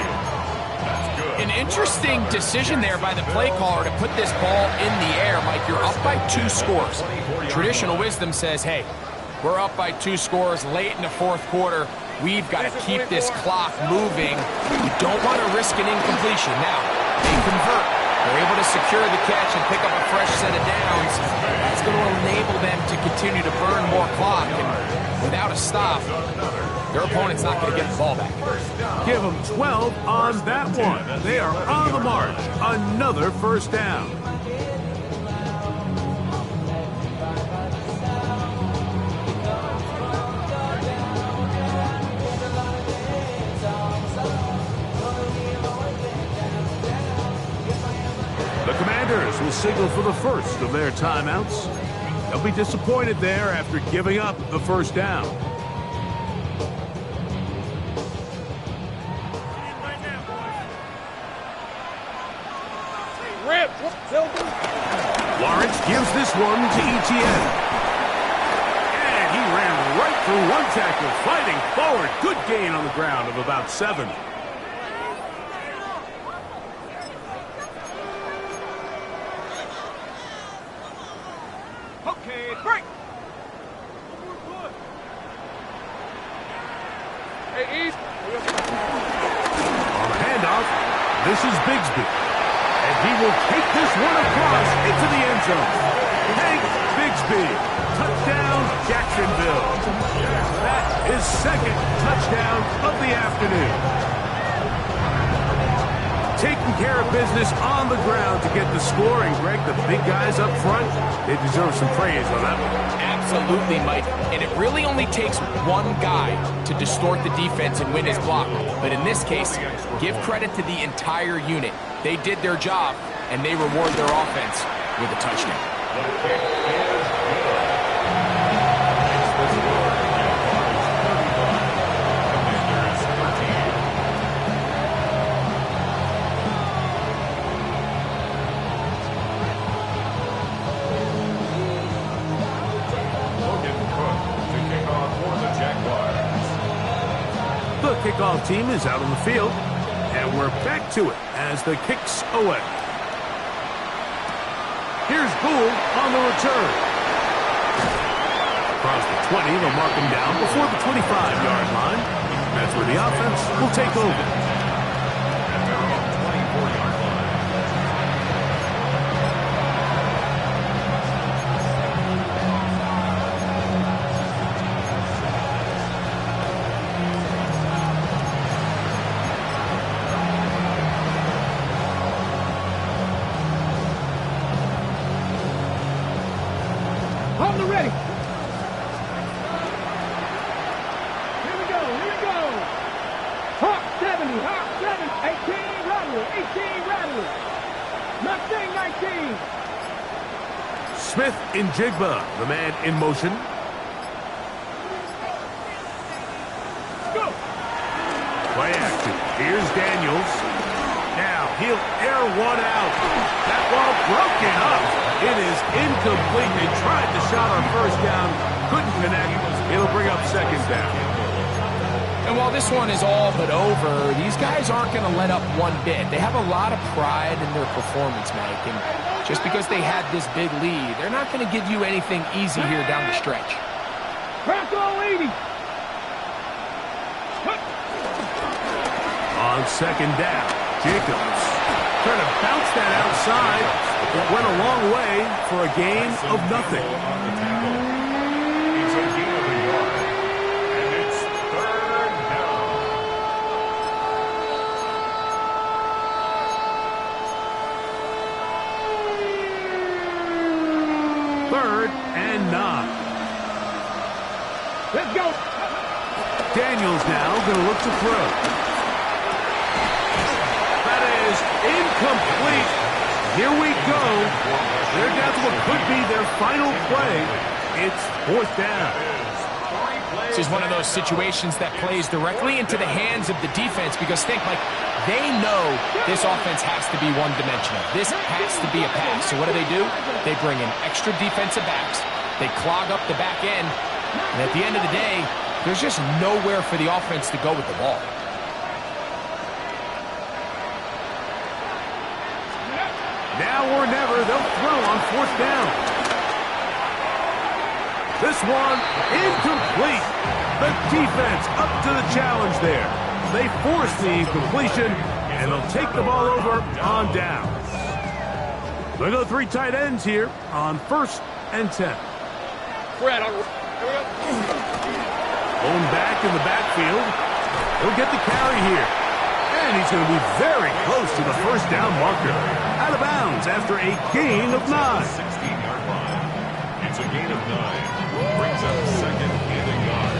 An interesting decision there by the play caller to put this ball in the air. Mike, you're up by 2 scores. Traditional wisdom says, hey, we're up by 2 scores late in the fourth quarter. We've got to keep this clock moving. You don't want to risk an incompletion. Now, they convert. They're able to secure the catch and pick up a fresh set of downs. That's going to enable them to continue to burn more clock. And without a stop, their opponent's not going to get the ball back. Give them 12 on that one. They are on the march. Another first down. The Commanders will signal for the first of their timeouts. They'll be disappointed there after giving up the first down. Lawrence gives this one to Etienne. And he ran right through one tackle, fighting forward. Good gain on the ground of about 7. Okay, break. Hey, East. On the handoff, this is Bigsby. And he will take this one across into the end zone. Hank Bigsby, touchdown Jacksonville. That is second touchdown of the afternoon. Taking care of business on the ground to get the score. And Greg, the big guys up front, they deserve some praise on that one. Absolutely, Mike. And it really only takes one guy to distort the defense and win his block. But in this case, give credit to the entire unit. They did their job, and they reward their offense with a touchdown. The kickoff team is out on the field, and we're back to it as the kick's away. Here's Gould on the return. Across the 20, they'll mark him down before the 25-yard line. That's where the offense will take over. On the ready. Here we go. Hawk 70, Hawk 7, 18 Rattler, 18 Rattler. Mustang 19. Smith in Jigba, the man in motion. Go. Play action. Here's Daniels. Now he'll air one out. That ball broken up. It is incomplete. They tried the shot on first down. Couldn't connect. It'll bring up second down. And while this one is all but over, these guys aren't going to let up one bit. They have a lot of pride in their performance, Mike. And just because they had this big lead, they're not going to give you anything easy here down the stretch. Bronco 80. On second down, Jacobs trying to bounce that outside. It went a long way for a gain of nothing. He's a gain of a yard. And it's third down. Third and 9. Let's go. Daniels now going to look to throw. is incomplete. Here we go. They're down to what could be their final play. It's fourth down. This is one of those situations that plays directly into the hands of the defense because think, Mike, they know this offense has to be one-dimensional. This has to be a pass. So what do? They bring in extra defensive backs. They clog up the back end. And at the end of the day, there's just nowhere for the offense to go with the ball. Now or never, they'll throw on fourth down. This one, incomplete. The defense up to the challenge there. They force the incompletion, and they'll take the ball over on down. They'll go three tight ends here on 1st and 10. Brad, here we go. Going back in the backfield. He'll get the carry here. And he's going to be very close to the first down marker. Out of bounds after a gain of 9. 16-yard line. It's a gain of 9. Brings up second and a yard.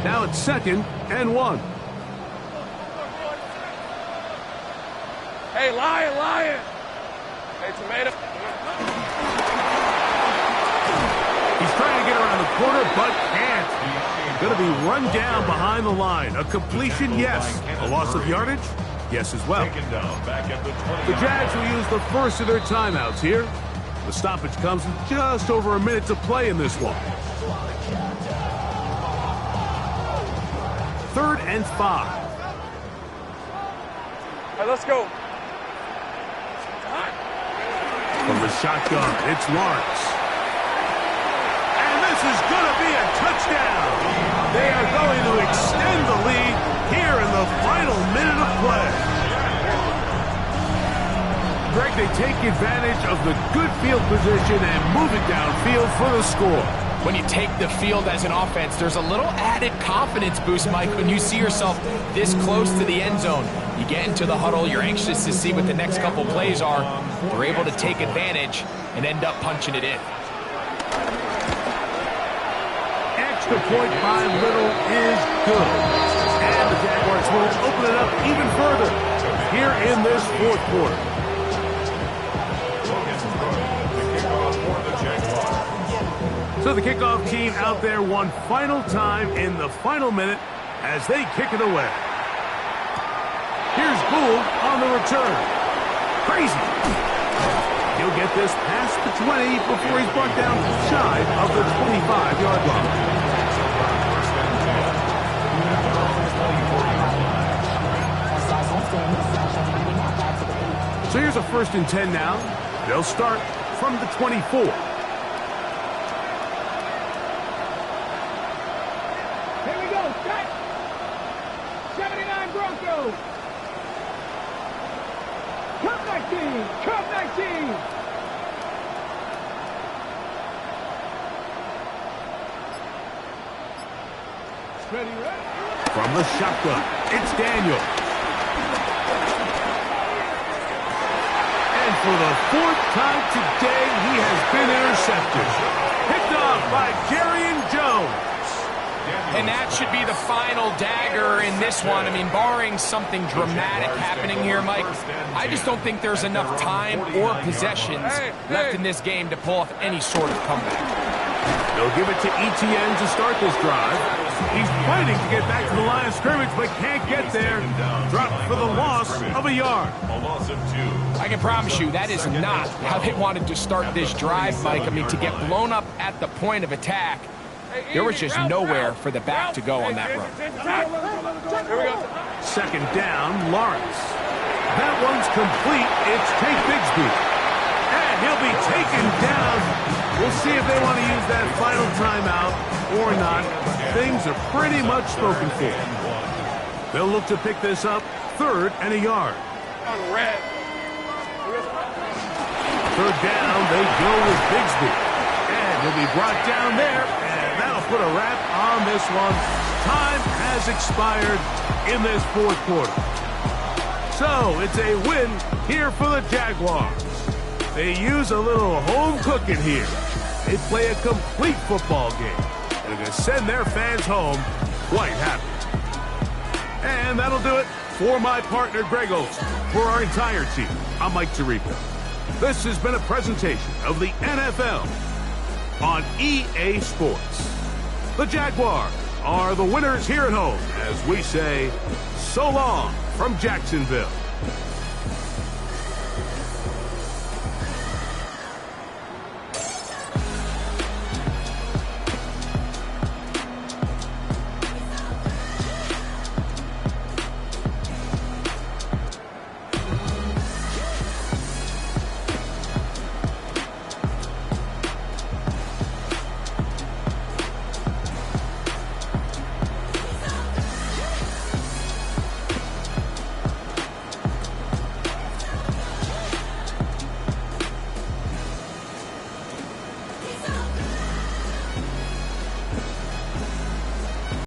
Now it's 2nd and 1. Hey, Lion. Hey, Tomato. He's trying to get around the corner, but can't. Going to be run down behind the line. A completion, yes. A loss of yardage, yes as well. Taken down back at the 20. The Jags will use the first of their timeouts here. The stoppage comes with just over a minute to play in this one. 3rd and 5. Hey, let's go. From the shotgun, it's Lawrence. And this is going to be a touchdown. They are going to extend the lead here in the final minute of play. Greg, they take advantage of the good field position and move it downfield for the score. When you take the field as an offense, there's a little added confidence boost, Mike, when you see yourself this close to the end zone. You get into the huddle, you're anxious to see what the next couple plays are. They're able to take advantage and end up punching it in. Extra point by Little is good. And the Jaguars will open it up even further here in this fourth quarter. So the kickoff team out there one final time in the final minute as they kick it away. Here's Gould on the return. Crazy. He'll get this past the 20 before he's brought down shy of the 25-yard line. So here's a 1st and 10 now. They'll start from the 24. From the shotgun, it's Daniel. And for the 4th time today, he has been intercepted. Picked off by Jerry Jones. And that should be the final dagger in this one. I mean, barring something dramatic happening here, Mike, I just don't think there's enough time or possessions left in this game to pull off any sort of comeback. They'll give it to Etienne to start this drive. He's fighting to get back to the line of scrimmage, but can't get there. Dropped for the loss of a yard. A loss of 2. I can promise you that is not how they wanted to start this drive, Mike. I mean, to get blown up at the point of attack, there was just nowhere for the back to go on that run. Here we go. 2nd down, Lawrence. That one's complete. It's Tate Bigsby. And he'll be taken down. We'll see if they want to use that final timeout or not. Things are pretty much spoken for. They'll look to pick this up 3rd and a yard. On red. 3rd down, they go with Bigsby. And he'll be brought down there, and that'll put a wrap on this one. Time has expired in this 4th quarter. So it's a win here for the Jaguars. They use a little home cooking here. They play a complete football game, and are going to send their fans home quite happy. And that'll do it for my partner, Greg Olson. For our entire team, I'm Mike Tirico. This has been a presentation of the NFL on EA Sports. The Jaguars are the winners here at home as we say so long from Jacksonville.